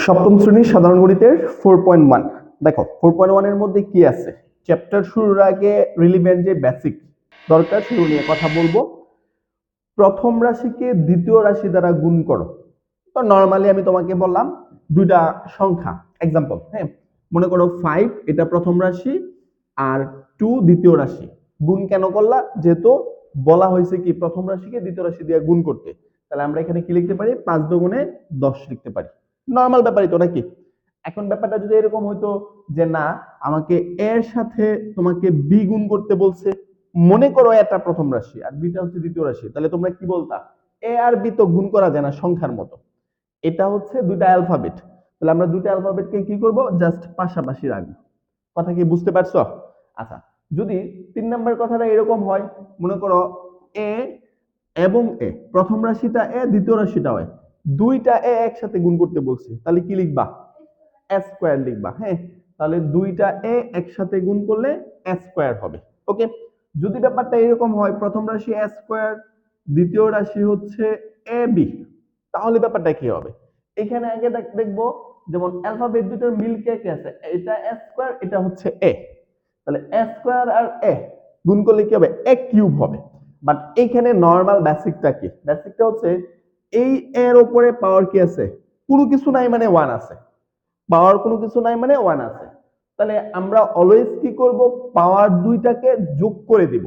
সপ্তম শ্রেণীর সাধারণ গণিতের 4.1 দেখো 4.1 এর মধ্যে কি আছে। চ্যাপ্টার শুরুর আগে রিলিভেন্ট যে বেসিক দরকার সেগুলো নিয়ে কথা বলবো। প্রথম রাশিকে দ্বিতীয় রাশি দ্বারা গুণ করো। তো নরমালি আমি তোমাকে বললাম দুইটা সংখ্যা এক্সাম্পল, হ্যাঁ, মনে করো 5 এটা প্রথম রাশি আর 2 দ্বিতীয় রাশি। গুণ কেন করলা? যেহেতু বলা হয়েছে কি প্রথম রাশিকে দ্বিতীয় রাশি দিয়ে গুণ করতে, তাহলে আমরা এখানে কি লিখতে পারি? 5 দুগুণে 10 লিখতে পারি। নরমাল ব্যাপারই তো নাকি? এখন ব্যাপারটা যদি এরকম হইতো যে না, আমাকে এর সাথে তোমাকে বি গুণ করতে বলছে, মনে করো এটা প্রথম রাশি আর বিটা হচ্ছে দ্বিতীয় রাশি, তাহলে তোমরা কি বলতা? এ আর বি তো গুণ করা যায় না সংখ্যার মতো। এটা হচ্ছে দুইটা অ্যালফাবেট, তাহলে আমরা দুইটা অ্যালফাবেটকে কি করব? জাস্ট পাশাপাশি রাখবো। কথা কি বুঝতে পারছো? আচ্ছা, যদি 3 নম্বর কথাটা এরকম হয়, মনে করো এ এবং এ, প্রথম রাশিটা এ দ্বিতীয় রাশিটাও এ, দুইটা এ একসাথে গুণ করতে বলছে, তাহলে কি লিখবা? এ স্কয়ার লিখবা। হ্যাঁ, তাহলে দুইটা এ একসাথে গুণ করলে এ স্কয়ার হবে। ওকে, যদি ব্যাপারটা এরকম হয় প্রথম রাশি এ স্কয়ার, দ্বিতীয় রাশি হচ্ছে এ বি, তাহলে ব্যাপারটা কি হবে? এখানে আগে দেখবো যেমন অ্যালফাবেট দুটোর মিল কে কে আছে, এটা এ স্কয়ার এটা হচ্ছে এ, তাহলে এ স্কয়ার আর এ গুণ করলে কি হবে? এ কিউব হবে। বাট এইখানে নরমাল বেসিকটা কি? বেসিকটা হচ্ছে এই এর উপরে পাওয়ার কি আছে? কোনো কিছু নাই মানে 1 আছে। পাওয়ার কোনো কিছু নাই মানে 1 আছে। তাহলে আমরা অলওয়েজ কি করব? পাওয়ার দুইটাকে যোগ করে দিব।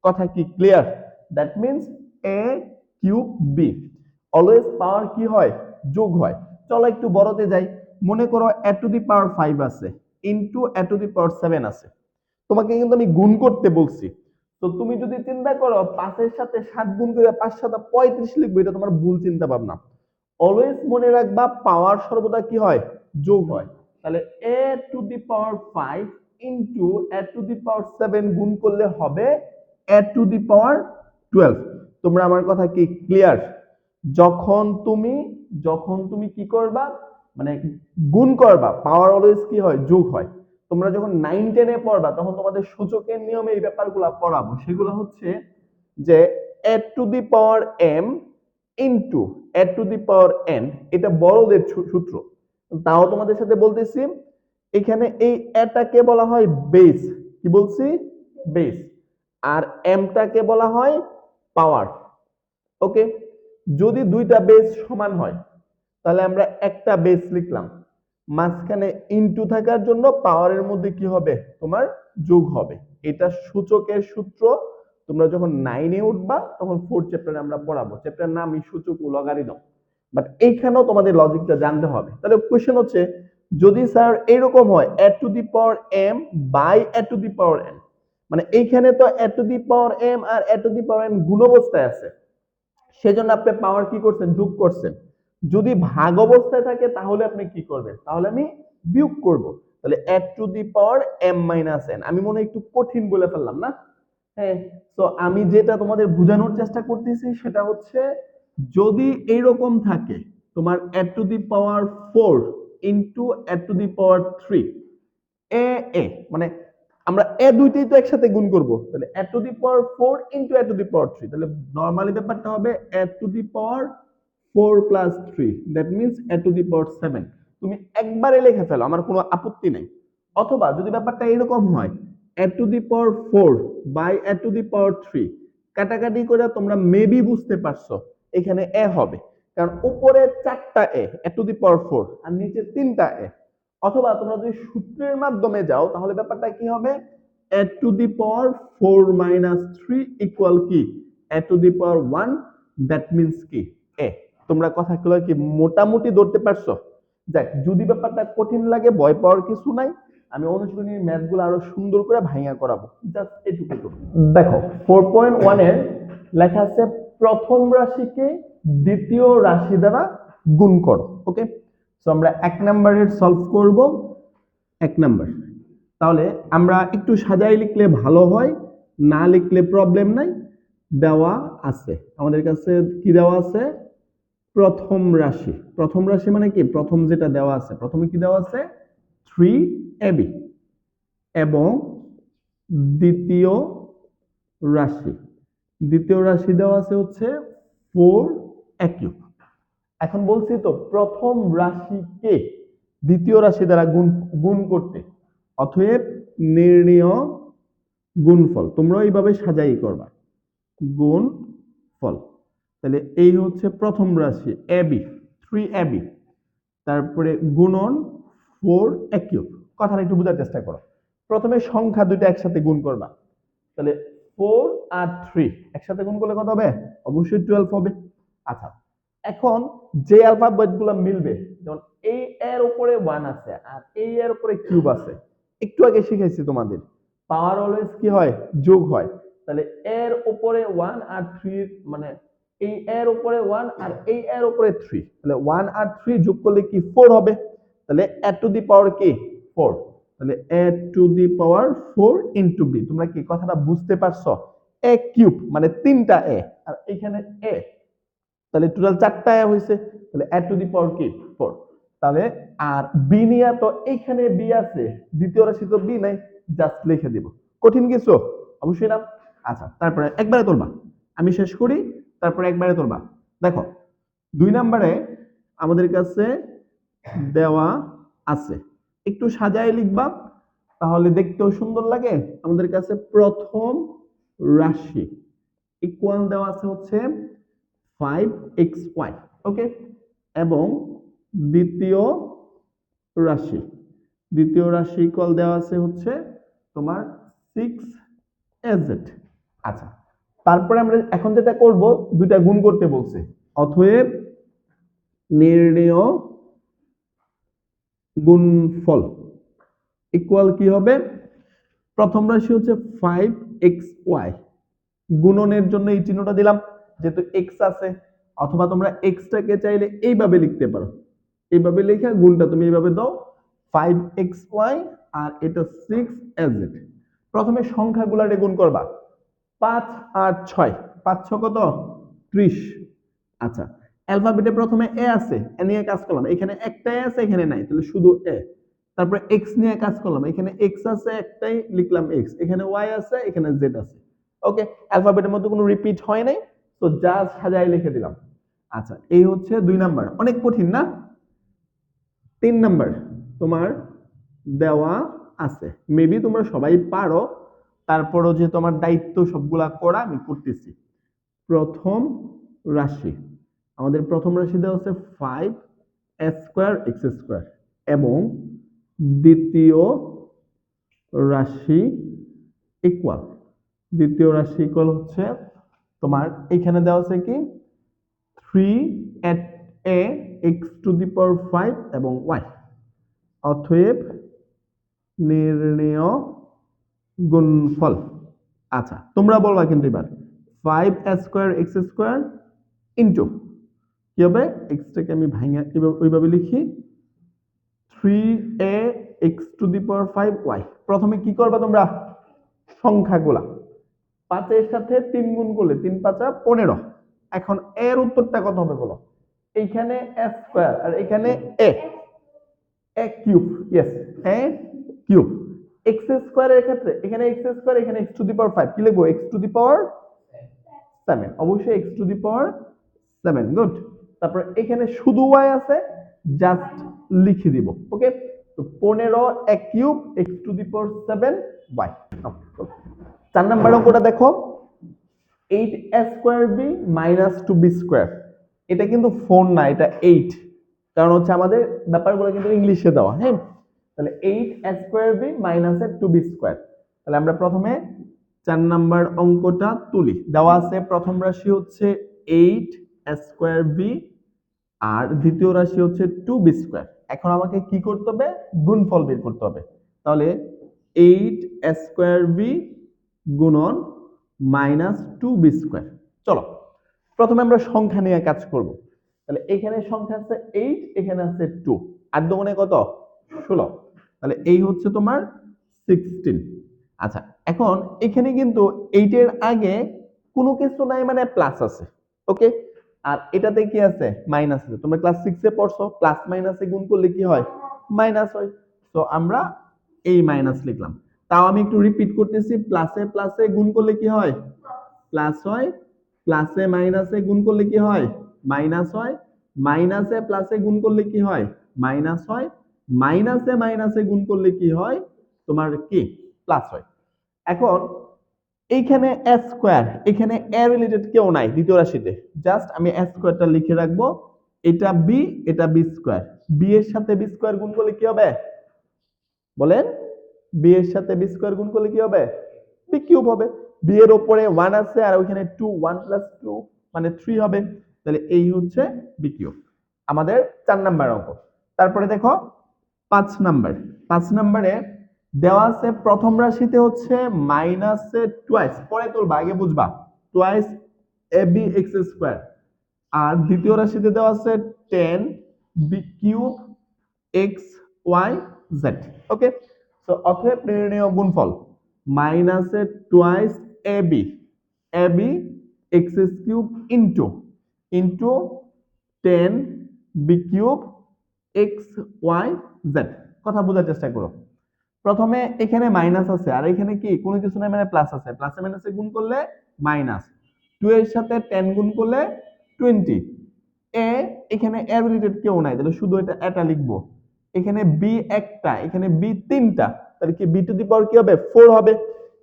কথা কি clear? That means a cube b, always power কি হয়? যোগ হয়। চলো একটু বড়তে যাই, মনে করো এ টু দি পাওয়ার 5 আছে into a to the power 7 আছে। তোমাকে কিন্তু আমি গুণ করতে বলছি, তো তুমি যদি চিন্তা করো 5 এর সাথে 7 গুণ করে 5 7 35 লিখবে, এটা তোমার ভুল চিন্তা ভাবনা। অলওয়েজ মনে রাখবা পাওয়ার সর্বদা কি হয়? যোগ হয়। তাহলে a to the power 5 into a to the power 7 গুণ করলে হবে a টু দি পাওয়ার 12। তোমরা আমার কথা কি ক্লিয়ার? যখন তুমি যখন তুমি কি করবা, মানে গুণ করবা, পাওয়ার অলওয়েজ কি হয়? যোগ হয়। তোমরা যখন 9 10 এ পড়বা তখন তোমাদের সূচকের নিয়মে এই ব্যাপারগুলো পড়াবো। সেগুলো হচ্ছে যে a to the power m into a to the power n, এটা বড়দের সূত্র। তাও তোমাদের সাথে বলতেছি, এখানে এই এটাকে বলা হয় বেস। কি বলছি? বেস। আর এমটাকে বলা হয় পাওয়ার। ওকে, যদি দুইটা বেস সমান হয় তাহলে আমরা একটা বেস লিখলাম, মাঝখানে ইনটু থাকার জন্য পাওয়ারের মধ্যে কি হবে? তোমার যোগ হবে। এটা সূচকের সূত্র। তোমরা যখন 9 এ উঠবা তখন 4th চ্যাপ্টারে আমরা পড়াবো, চ্যাপ্টার নামই সূচক ও লগারিদম। বাট এইখানেও তোমাদের লজিকটা জানতে হবে। তাহলে কোশ্চেন হচ্ছে, যদি স্যার এরকম হয় a to the power m by a to the power n, মানে এইখানে তো a to the power m আর a to the power n গুণ অবস্থায় আছে, সেজন্য আপনি পাওয়ার কি করছেন? যোগ করছেন। যদি ভাগ অবস্থায় থাকে তাহলে আপনি কি করবেন? তাহলে আমি বিয়োগ করব। তাহলে a to the power m minus n, আমি মনে একটু কঠিন বলে ফেললাম না? হ্যাঁ, তো আমি যেটা তোমাদের বোঝানোর চেষ্টা করতেছি সেটা হচ্ছে, যদি এইরকম থাকে তোমার a to the power 4 into a to the power 3 এ এ, মানে আমরা এ দুইটাই তো একসাথে গুণ করব, তাহলে a to the power 4 into a to the power 3, তাহলে নরমালি ব্যাপারটা হবে a to the power 4 plus 3, that means a to the power 7। তুমি একবারে লিখে ফেলো, আমার কোনো আপত্তি নাই। অথবা যদি ব্যাপারটা এরকম হয় a to the power 4 by a to the power 3, কাটাকাটি করে তোমরা মেবি বুঝতে পারছো এখানে এ হবে, কারণ উপরে 4টা a টু দি পাওয়ার 4 আর নিচে 3টা এ। অথবা তোমরা যদি সূত্রের মাধ্যমে যাও তাহলে ব্যাপারটা কি হবে? a to the power 4 minus 3 equal কি? a to the power 1, that means কি? a। তোমরা কথাগুলো কি মোটামুটি ধরতে পারছো? যাক, যদি ব্যাপারটা কঠিন লাগে ভয় পাওয়ার কিছু নাই, আমি অনুশীলনীর ম্যাথগুলো আরো সুন্দর করে ভাঙা করাবো, জাস্ট এটুকু। দেখো 4.1 এর লেখা আছে প্রথম রাশিকে দ্বিতীয় রাশি দ্বারা গুণ করো। ওকে, তো আমরা 1 নম্বরের সলভ করব। 1 নাম্বার, তাহলে আমরা একটু সাজাই লিখলে ভালো হয়, না লিখলে প্রবলেম নাই। দেওয়া আছে আমাদের কাছে, কি দেওয়া আছে? প্রথম রাশি। প্রথম রাশি মানে কি? প্রথম যেটা দেওয়া আছে, প্রথমে কি দেওয়া আছে? 3ab, এবং দ্বিতীয় রাশি, দ্বিতীয় রাশি দেওয়া আছে হচ্ছে 4a কিউব। এখন বলছি তো প্রথম রাশিকে দ্বিতীয় রাশি দ্বারা গুণ গুণ করতে, অতএব নির্ণেয় গুণফল তোমরা এইভাবে সাজাই করবা, গুণ ফল। তাহলে এই হচ্ছে প্রথম রাশি এবি, 3ab, তারপরে গুণন 4a কিউব। কথাটা একটু বোঝার চেষ্টা করো। প্রথমে সংখ্যা দুইটা একসাথে গুণ করবা, তাহলে 4 আর 3 একসাথে গুণ করলে কত হবে? অবশ্যই 12 হবে। আচ্ছা, এখন যে অ্যালফাবেট গুলো মিলবে, যেমন এই এর উপরে 1 আছে আর এই এর উপরে কিউব আছে, একটু আগে শিখেছি তোমাদের পাওয়ার অলওয়েজ কি হয়? যোগ হয়। তাহলে এর উপরে 1 আর 3, মানে এই এর উপরে 1 আর এই এর উপরে 3, তাহলে 1 আর 3 যোগ করলে কি 4 হবে। তাহলে a টু দি পাওয়ার কি 4, তাহলে a to the power 4 into b। তোমরা কি কথাটা বুঝতে পারছো? a কিউব মানে তিনটা a, আর এখানে a, তাহলে টোটাল 4টা a হইছে। তাহলে a টু দি পাওয়ার কি 4। তাহলে আর b নিয়ে তো এইখানে b আছে, দ্বিতীয় রাশি তো b নাই, জাস্ট লিখে দিব। কঠিন কিছু? অবশ্যই না। আচ্ছা, তারপরে একবারে তুলবা, আমি শেষ করি, তারপরে একবারে তুলবা। দেখো 2 নম্বরে আমাদের কাছে দেওয়া আছে, একটু সাজায় লিখবা, তাহলে দেখতেও সুন্দর লাগে। আমাদের কাছে প্রথম রাশি ইকুয়াল দেওয়া আছে হচ্ছে 5xy, ওকে, এবং দ্বিতীয় রাশি ইকুয়াল দেওয়া আছে হচ্ছে তোমার 6az। আচ্ছা, তারপরে আমরা এখন যেটা করব, দুইটা গুণ করতে বলছে, অতএব নির্ণেয় গুণফল ইকুয়াল কি হবে? প্রথম রাশি হচ্ছে 5xy, গুণনের জন্য এই চিহ্নটা দিলাম যেহেতু x আছে, অথবা তোমরা x টাকে চাইলে এইভাবে লিখতে পারো, এইভাবে লেখা গুণটা তুমি এইভাবে দাও 5xy আর এটা 6az। প্রথমে সংখ্যাগুলারে গুণ করবা, 5 আর 6, 5 6 কত? 30। আচ্ছা, অ্যালফাবেটে প্রথমে এ আছে, এ নিয়ে কাজ করলাম, এখানে একটাই আছে এখানে নাই, তাহলে শুধু এ। তারপরে এক্স নিয়ে কাজ করলাম, এখানে এক্স আছে একটাই, লিখলাম এক্স, এখানে ওয়াই আছে, এখানে জেড আছে। ওকে, অ্যালফাবেটের মধ্যে কোনো রিপিট হয় নাই, তো যা সাজায় লিখে দিলাম। আচ্ছা, এই হচ্ছে 2 নাম্বার, অনেক কঠিন না? 3 নাম্বার তোমার দেওয়া আছে, মেবি তোমরা সবাই পারো, তারপরও যে তোমার দায়িত্ব সবগুলা করা, আমি করতেছি। প্রথম রাশি, আমাদের প্রথম রাশি দেওয়া আছে 5a² x² এবং দ্বিতীয় রাশি ইকুয়াল হচ্ছে তোমার এখানে দেওয়া আছে কি 3a x⁵ এবং y, অতএব নির্ণেয় গুণফল। আচ্ছা, তোমরা বলবা কিন্তু এবার 5a² x² ইনটু কি হবে, x টাকে আমি ভাঙা ওইভাবে লিখি 3a x⁵y। প্রথমে কি করবা তোমরা? সংখ্যাগুলা 5 এর সাথে 3 গুণ করলে 3 5 15। এখন এর উত্তরটা কত হবে বলো? এইখানে a² আর এখানে a cube, yes a cube. x² এর ক্ষেত্রে এখানে x² এখানে x⁵ কি লিখবো? x⁵7, অবশ্যই x⁵7, গুড। তারপর এখানে শুধু y আছে, জাস্ট লিখে দিব, ওকে। তো 15 a কিউব x⁵7y। 4 নাম্বার অঙ্কটা দেখো, 8a² b - 2b²। এটা কিন্তু 4 না, এটা 8, কারণ হচ্ছে আমাদের ব্যাপারগুলো কিন্তু ইংলিশে দেওয়া, হ্যাঁ। তাহলে 8a² b - 2b²। তাহলে আমরা প্রথমে 4 নাম্বার অঙ্কটা তুলি। দেওয়া আছে প্রথম রাশি হচ্ছে 8a² b আর দ্বিতীয় রাশি হচ্ছে 2b²। এখন আমাকে কি করতে হবে? গুণফল বের করতে হবে। তাহলে 8a² b গুণন -2b²। চলো প্রথমে আমরা সংখ্যা নিয়ে কাজ করব। তাহলে এখানে সংখ্যা আছে 8, এখানে আছে 2, 8 দুগুণে কত? 16। তাহলে এই হচ্ছে তোমার 16। আচ্ছা, এখন এখানে কিন্তু 8 এর আগে কোনো কিছু নাই, মানে প্লাস আছে, ওকে। আর এটাতে কি আছে? মাইনাস আছে। তোমরা ক্লাস 6 এ পড়ছো, প্লাস মাইনাসে গুণ করলে কি হয়? মাইনাস হয়। তো আমরা এই মাইনাস লিখলাম। তাও আমি একটু রিপিট করতেছি, প্লাসে প্লাসে গুণ করলে কি হয়? প্লাস হয়। প্লাসে মাইনাসে গুণ করলে কি হয়? মাইনাস হয়। মাইনাসে প্লাসে গুণ করলে কি হয়? মাইনাস হয়। মাইনাসে মাইনাসে গুণ করলে কি হয়? তোমার কি প্লাস হয়। এখন এইখানে এ স্কয়ার, এখানে এ রিলেটেড কেউ নাই দ্বিতীয় রাশিতে, জাস্ট আমি এ স্কয়ারটা লিখে রাখবো। এটা বি, এটা বি স্কয়ার। বি এর সাথে বি স্কয়ার গুণ করলে কি হবে? বলেন, বি এর সাথে বি স্কয়ার গুণ করলে কি হবে? বি কিউব হবে। বি এর উপরে 1 আছে আর ওখানে 2, 1 প্লাস 2 মানে 3 হবে। তাহলে এই হচ্ছে বি কিউব, আমাদের 4 নাম্বার অঙ্ক। তারপরে দেখো 5 নাম্বার। 5 নাম্বারে দেওয়া আছে প্রথম রাশিতে হচ্ছে মাইনাসে টুয়াইস, পরে তুলবা আগে বুঝবা, twice a b x square. আর দ্বিতীয় রাশিতে দেওয়া আছে 10 b cube x y z. Okay, so অতএব নির্ণেয় গুণফল মাইনাসে twice a b x cube into 10 b cube x y z. কথা বোঝার চেষ্টা করো। প্রথমে এখানে মাইনাস আছে আর এখানে কি কোনো কিছু নাই, মানে প্লাস আছে। প্লাসে মাইনাসে গুণ করলে মাইনাস, 2 এর সাথে 10 গুণ করলে 20। এ এখানে এ রিলেটেড কেউ নাই, তাহলে শুধু এটা লিখবো। এখানে বি একটা, এখানে বি তিনটা, তাহলে কি বি টু দি পাওয়ার কি হবে? 4 হবে।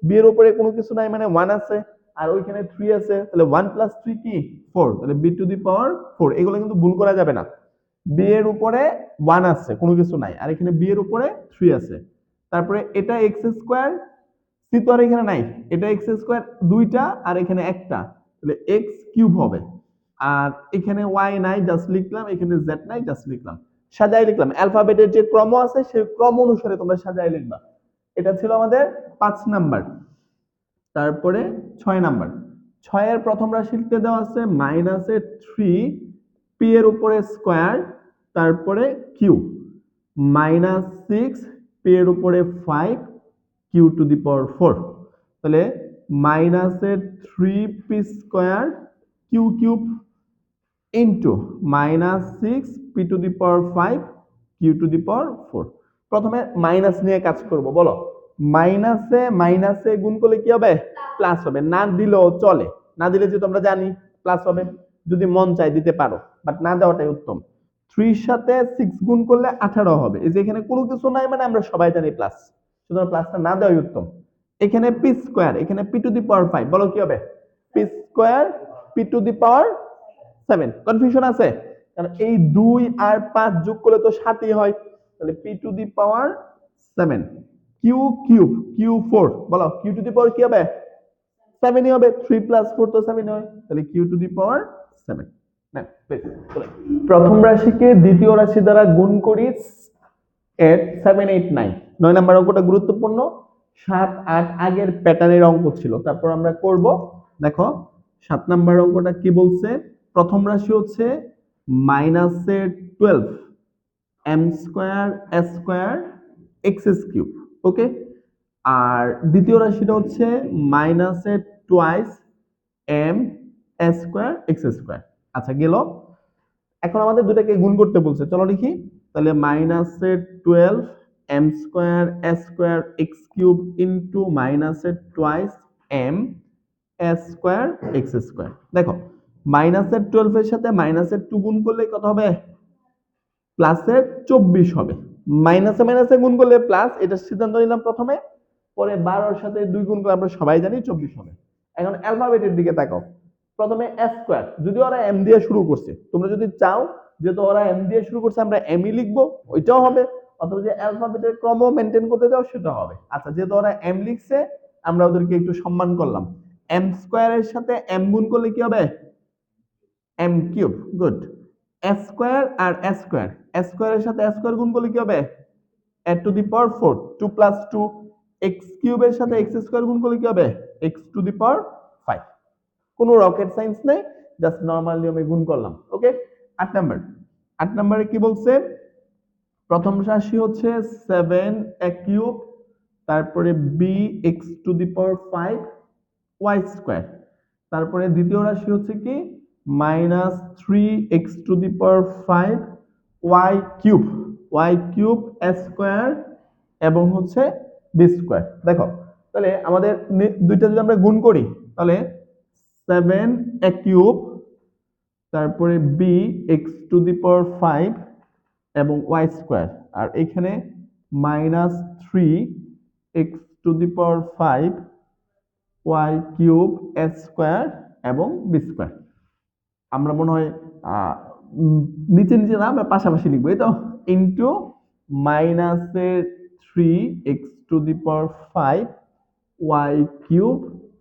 বি এর উপরে কোনো কিছু নাই মানে 1 আছে, আর ওইখানে 3 আছে, তাহলে 1 প্লাস 3 কি 4, তাহলে বি টু দি পাওয়ার 4। এগুলো কিন্তু ভুল করা যাবে না। বি এর উপরে 1 আছে, কোনো কিছু নাই, আর এখানে বি এর উপরে 3 আছে। তারপরে এটা এক্স স্কয়ার, সি তো আর এখানে নাই, এটা এক্স স্কয়ার দুইটা আর এখানে একটা, তাহলে এক্স কিউব হবে। আর এখানে ওয়াই নাই, জাস্ট লিখলাম। এখানে জেড নাই, জাস্ট লিখলাম। সাজাই লিখলাম, অ্যালফাবেটের যে ক্রম আছে সেই ক্রম অনুসারে তোমরা সাজাই লিখবা। এটা ছিল আমাদের 5 নাম্বার। তারপরে 6 নাম্বার। 6 এর প্রথম রাশিতে দেওয়া আছে মাইনাসে 3 পি এর উপরে স্কয়ার, তারপরে কিউ, মাইনাস 6 পি এর উপরে 5 কিউ টু দি পাওয়ার 4। তাহলে মাইনাসে 3 p square q cube into minus 6 p to the power 5 q to the power 4। প্রথমে মাইনাস নিয়ে কাজ করব, বলো। মাইনাসে মাইনাসে গুণ করলে কি হবে? প্লাস হবে। না দিলেও চলে, না দিলে যে তোমরা জানি প্লাস হবে, যদি মন চাই দিতে পারো, বাট না দেওয়াটাই উত্তম। 3 এর সাথে 6 গুণ করলে 18 হবে। এই যে এখানে কোনো কিছু নাই মানে আমরা সবাই জানি প্লাস, সুতরাং প্লাসটা না দেওয়াই উত্তম। এখানে পি স্কয়ার, এখানে পি টু দি পাওয়ার 5, বলো কি হবে? P square P to the power 7। Confusion আছে? কারণ এই 2 আর 5 যোগ করলে তো 7ই হয়, তাহলে P to the power 7। Q cube Q 4, বলো কিউ টু দি পাওয়ার কি হবে? 7ই হবে। 3 প্লাস 4 তো 7 হয়, তাহলে কিউ টু দি পাওয়ার 7। প্রথম রাশিকে দ্বিতীয় রাশি দ্বারা গুণ করি 8 7 8 9। 9 নাম্বার অঙ্কটা গুরুত্বপূর্ণ। 7 8 আগের প্যাটার্নের অঙ্ক ছিল, তারপর আমরা করব। দেখো 7 নাম্বার অঙ্কটা কি বলছে? প্রথম রাশি হচ্ছে মাইনাসে 12 m square s square x cube. Okay, আর দ্বিতীয় রাশিটা হচ্ছে মাইনাসে twice m s square x square. আচ্ছা গেল। এখন আমাদের দুটাকে গুণ করতে বলছে, চলো লিখি। তাহলে মাইনাসে 12 m square s square x cube into মাইনাসে twice m s square x square. দেখো মাইনাসের 12 এর সাথে মাইনাসের 2 গুণ করলে কত হবে? প্লাসের 24 হবে। মাইনাসে মাইনাসে গুণ করলে প্লাস, এটা সিদ্ধান্ত নিলাম প্রথমে। পরে 12 এর সাথে 2 গুণ করলে আমরা সবাই জানি 24 হবে। এখন অ্যালফাবেটের দিকে তাকাও। প্রথমে এস স্কয়ার, যদি ওরা এম দিয়ে শুরু করছে, তোমরা যদি চাও যেহেতু ওরা এম দিয়ে শুরু করছে আমরা এমই লিখবো, ওইটাও হবে। অথবা যে অ্যালফাবেটের ক্রম মেনটেন করতে চাও সেটা হবে। আচ্ছা যেহেতু ওরা এম লিখছে আমরা ওদেরকে একটু সম্মান করলাম। এম স্কয়ারের সাথে এম গুণ করলে কি হবে? M cube. Good. S square আর এস স্কয়ার, এস স্কয়ারের সাথে এস স্কয়ার গুণ করলে কি হবে? A to the power 4, 2 plus 2। X কিউবের সাথে এক্স স্কয়ার গুণ করলে কি হবে? X to the power 5। কোনো রকেট সায়েন্স নেই, জাস্ট নরমাল নিয়মে গুণ করলাম। ওকে, 8 নাম্বার। 8 নম্বরে কি বলছে? প্রথম রাশি হচ্ছে 7 এ কিউব, তারপরে b x to the power 5 y square. তারপরে দ্বিতীয় রাশি হচ্ছে কি minus 3 x to the power 5 y cube s square এবং হচ্ছে বি স্কয়ার। দেখো তাহলে আমাদের দুইটা যদি আমরা গুণ করি তাহলে 7 এ কিউব, তারপরে b x to the power 5 এবং ওয়াই স্কোয়ার, আর এখানে -3 x to the power 5 y cube s square এবং বি স্কোয়ার। আমরা মনে হয় নিচে নিচে না, আমরা পাশাপাশি লিখবো, এই তো, into -3 x to the power 5 y cube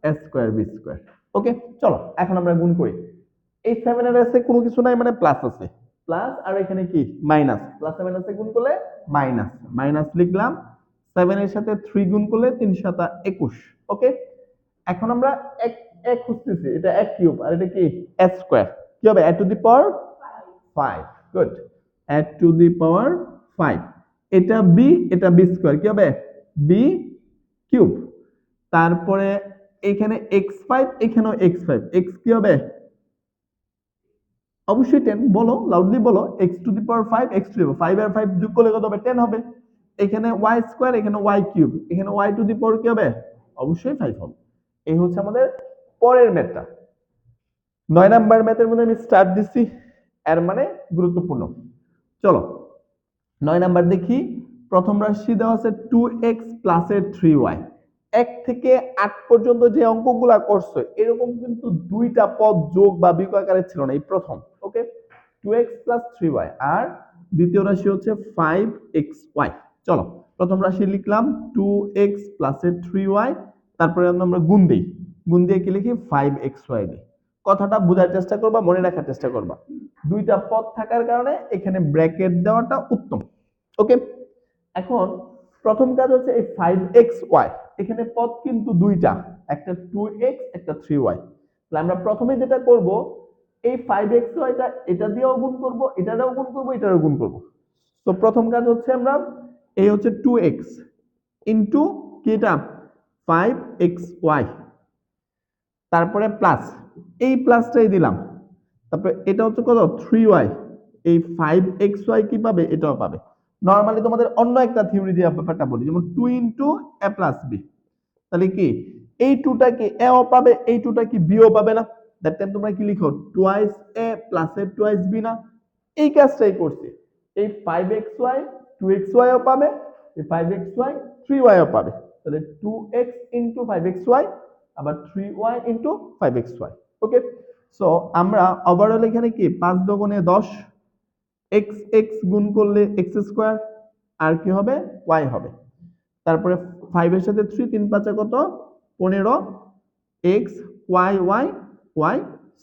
s square b square. Okay, চলো এখন আমরা গুণ করি। এই 7 এর আছে কোনো কিছু নাই, মানে প্লাস আছে, প্লাস, আর এখানে কি মাইনাস, প্লাস 7 আছে গুণ করলে মাইনাস, মাইনাস লিখলাম। 7 এর সাথে 3 গুণ করলে 3 7 21। ওকে, এখন আমরা এক এক খুঁজতেছি, এটা এক কিউব আর এটা কি এস স্কোয়ার, কি হবে a to the power 5। Good, a to the power 5, এটা বি, এটা বি স্কোয়ার, কি হবে বি কিউব। তারপরে এখানে x5, এখানেও x5, x কি হবে অবশ্যই 10, বলো লাউডলি বলো, x to the power 5, x to the power 5 আর 5 যোগ করলে কত হবে 10 হবে। এখানে y স্কয়ার, এখানে y কিউব, এখানে y টু দি পাওয়ার কি হবে অবশ্যই 5 হবে। এই হচ্ছে আমাদের পরের ম্যাথটা। 9 নাম্বার ম্যাথের মধ্যে আমি স্টার্ট দিচ্ছি, এর মানে গুরুত্বপূর্ণ। চলো 9 নাম্বার দেখি। প্রথম রাশি দেওয়া আছে 2x প্লাস 3y। 1 থেকে 8 পর্যন্ত যে অঙ্কগুলা করছো এরকম কিন্তু দুইটা পদ যোগ বা বিয়োগ আকারে ছিল না, এই প্রথম। ওকে, 2x প্লাস 3y, আর দ্বিতীয় রাশি হচ্ছে 5xy। চলো প্রথম রাশি লিখলাম 2x প্লাস 3y, তারপরে আমরা গুণ দিই, গুণ দিয়ে কি লিখি 5xy দিই। কথাটা বোঝার চেষ্টা করবা, মনে রাখার চেষ্টা করবা, দুইটা পদ থাকার কারণে এখানে ব্র্যাকেট দেওয়াটা উত্তম। ওকে, এখন প্রথম কাজ হচ্ছে এই 5xy, এখানে পদ কিন্তু দুইটা, একটা 2x একটা 3y। তাহলে আমরা প্রথমে যেটা করব, এই 5xy টা এটা দিয়েও গুণ করব, এটারও গুণ করব, এটারও গুণ করব। তো প্রথম কাজ হচ্ছে আমরা এই হচ্ছে 2x ইনটু কি এটা 5xy, তারপরে প্লাস, এই প্লাসটাই দিলাম, তারপরে এটা হচ্ছে কত 3y, এই 5xy কি পাবে এটাও পাবে। নরমালি তোমাদের অন্য একটা থিওরি দিয়ে ব্যাপারটা বলি, যেমন 2 ইনটু a প্লাস b, তাহলে কি এই 2টা কি a ও পাবে, এই 2টা কি b ও পাবে না? দ্যাট টাইম তোমরা কি লিখো twice a plus a twice b না? এই কাজটাই করছি, এই 5xy 2xy ও পাবে, এই 5xy 3y ও পাবে, তাহলে 2x ইনটু 5xy আবার 3y ইনটু 5xy। ওকে, সো আমরা ওভারঅল এখানে কি 5 দুগুণে 10, x x গুণ করলে x স্কয়ার, আর কি হবে y হবে, তারপরে 5 এর সাথে 3, 3 5 কত 15, x y y y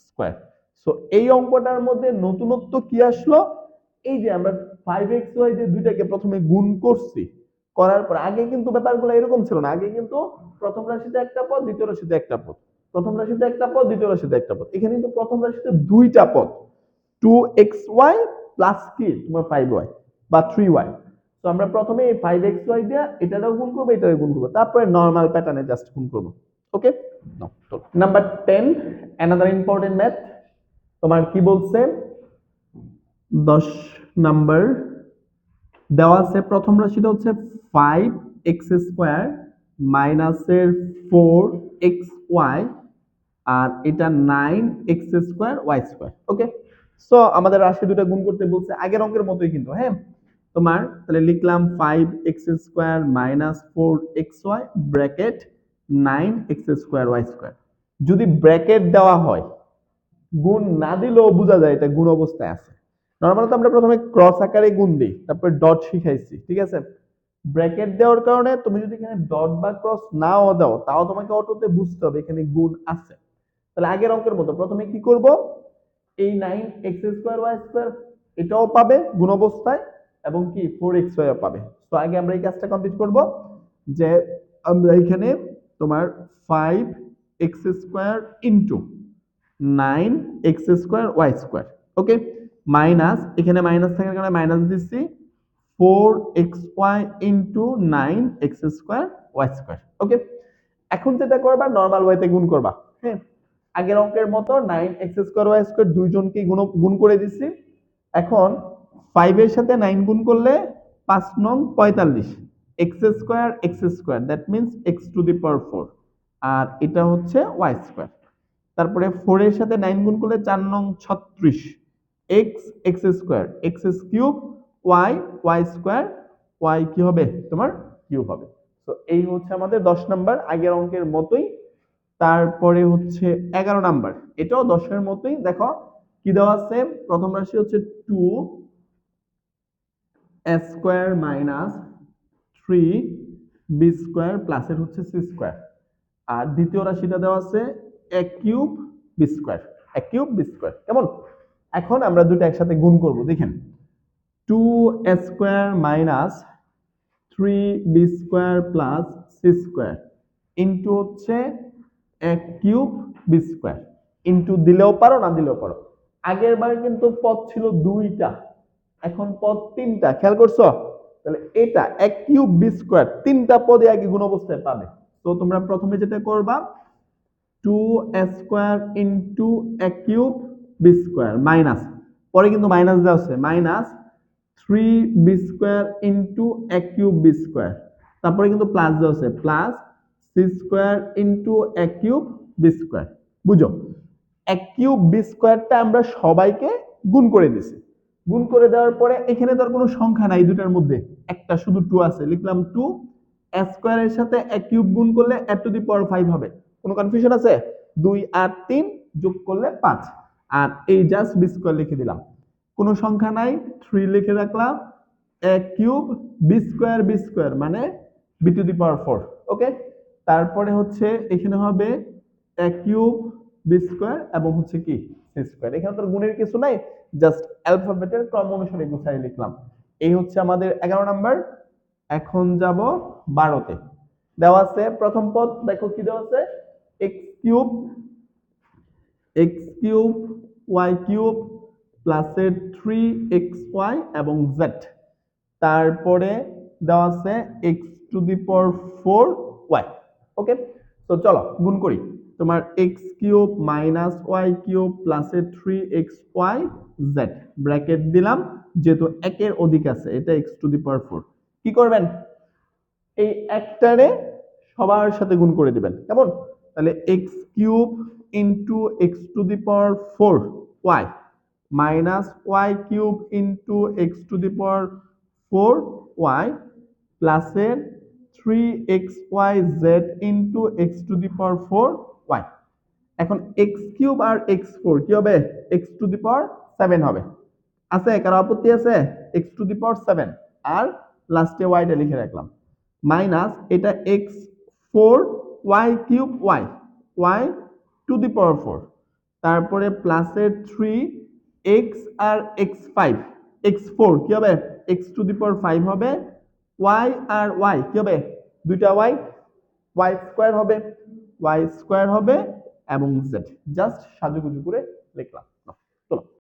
square. So এই অঙ্কটার মধ্যে নতুনত্ব কি আসলো, এই যে আমরা 5xy যে দুইটাকে প্রথমে গুণ করছি, করার পর আগে কিন্তু ব্যাপারগুলো এরকম ছিল না, আগে কিন্তু প্রথম রাশিতে একটা পদ, দ্বিতীয় রাশিতে একটা পদ, প্রথম রাশিতে একটা পদ, দ্বিতীয় রাশিতে একটা পদ, এখানে কিন্তু প্রথম রাশিতে দুইটা পদ, 2xy প্লাস কি তোমার 5y বা 3y। তো আমরা প্রথমে এই 5xy দিয়ে এটারও গুণ করব, এটারও গুণ করব, তারপরে নরমাল প্যাটার্নে জাস্ট গুণ করব। ওকে, নাম্বার 10, অ্যানাদার ইম্পর্টেন্ট ম্যাথ। তোমার কি বলছে 10 নাম্বার দেওয়া আছে, প্রথম রাশিটা হচ্ছে 5x স্কয়ার মাইনাসের 4xy, আর এটা 9x স্কয়ার y স্কয়ার। ওকে, সো আমাদের রাশি দুটো গুণ করতে বলছে আগের অঙ্কের মতোই কিন্তু, হ্যাঁ। তোমার তাহলে লিখলাম 5x square minus 4xy bracket 9x square y square. যদি ব্র্যাকেট দেওয়া হয়, গুণ না দিলেও বোঝা যায় এটা গুণ অবস্থায় আছে। নরমালি তো আমরা প্রথমে ক্রস আকারে গুণ দিই, তারপর ডট শিখাইছি, ঠিক আছে। ব্র্যাকেট দেওয়ার কারণে তুমি যদি এখানে ডট বা ক্রস নাও দাও, তাও তোমাকে অটোতে বুঝতে হবে এখানে গুণ আছে। তাহলে আগের অঙ্কের মতো প্রথমে কি করব, এই 9x স্কয়ার y স্কয়ার এটাও পাবে গুণ অবস্থায়, এবং কি 4xy ও পাবে। তো আগে আমরা এই কাজটা কমপ্লিট করব, যে আমরা এখানে তোমার 5x square into 9x square y square, okay, minus, এখানে মাইনাস থাকার কারণে মাইনাস দিচ্ছি, 4xy into 9x square y square. Okay, এখন যেটা করবা নরমাল ওয়েতে গুণ করবা, হ্যাঁ। আগের অঙ্কের মতো 9x স্কয়ার y স্কয়ার দুইজনকে গুণ করে দিছি। এখন 5 এর সাথে 9 গুণ করলে 5 নং 45, x square x square, that means x to the power 4, আর এটা হচ্ছে y স্কয়ার। তারপরে 4 এর সাথে 9 গুণ করলে 4 নং 36, x x square x cube y y square y কি হবে তোমার কিউব হবে। তো এই হচ্ছে আমাদের 10 নাম্বার, আগের অঙ্কের মতোই। তারপরে হচ্ছে 11 নাম্বার, এটাও 10 এর মতোই। দেখো কি দেওয়া আছে, প্রথম রাশি হচ্ছে 2 a square minus 3 b square প্লাসের হচ্ছে সি স্কোয়ার, আর দ্বিতীয় রাশিটা দেওয়া আছে a cube b square, a cube b square. কেমন? এখন আমরা দুটো একসাথে গুণ করব, দেখেন 2a square minus 3b square plus c square into হচ্ছে a cube b square, into দিলেও পারো না দিলেও পারো। আগের বার কিন্তু পদ ছিল দুইটা, এখন পদ তিনটা, খেয়াল করছো? তাহলে এটা a কিউব বি স্কোয়ার তিনটা পদে একই গুণ অবস্থায় পাবে। তো তোমরা প্রথমে যেটা করবা 2a square into a cube b square minus, পরে কিন্তু মাইনাস দেওয়া আছে, minus 3b square into a cube b square, তারপরে কিন্তু প্লাস দেওয়া আছে, plus c square into a cube b square. বুঝো, a কিউব বি স্কোয়ারটা আমরা সবাইকে গুণ করে দিছি, গুণ করে দেওয়ার পরে এখানে তো আর কোনো সংখ্যা নাই দুটার মধ্যে, একটা শুধু 2 আছে, লিখলাম 2 a স্কোয়ারের সাথে a কিউব গুণ করলে a টু দি পাওয়ার 5 হবে। কোনো কনফিউশন আছে? 2 আর 3 যোগ করলে 5, আর এই জাস্ট বি স্কোয়ার লিখে দিলাম, কোনো সংখ্যা নাই, 3 লিখে রাখলাম, a কিউব বি স্কোয়ার মানে বি টু দি পাওয়ার 4। ওকে, তারপরে হচ্ছে এখানে হবে a কিউব বি স্কোয়ার এবং হচ্ছে কি সি স্কোয়ার। এখানে তো গুণের কিছু নাই, জাস্ট অ্যালফাবেটের ক্রম অনুসারে গুছাই লিখলাম। এই হচ্ছে আমাদের 11 নাম্বার। এখন যাব 12তে। দেওয়া আছে প্রথম পদ, দেখো কি দেওয়া আছে, এক্স কিউব ওয়াই কিউব প্লাসের 3xy এবং z, তারপরে দেওয়া আছে x to the power 4y। ওকে, তো চলো গুণ করি। তোমার x cube minus y cube প্লাসের 3xy z, ব্র্যাকেট দিলাম, যেহেতু একের অধিক আছে এটা x টু দি পাওয়ার 4। কি করবেন, এই একটারে সবার সাথে গুণ করে দিবেন। কেমন? তাহলে x cube into x to the power 4y minus y cube into x to the power 4y প্লাসের 3xyz into x to the power 4y। এখন x কিউব আর x4 কি হবে, x টু দি পাওয়ার 7 হবে। আছে কারো আপত্তি আছে? x to the power 7 আর লাস্টে ওয়াইটা লিখে রাখলাম, মাইনাস এটা x4 y cube y to the power 4, তারপরে প্লাসের 3x আর x5 x4 কি হবে, x টু দি পাওয়ার 5 হবে, y আর y কি হবে, দুইটা y স্কয়ার হবে, y স্কয়ার হবে এবং z, জাস্ট সাজুগুজু করে লিখলাম। চলো।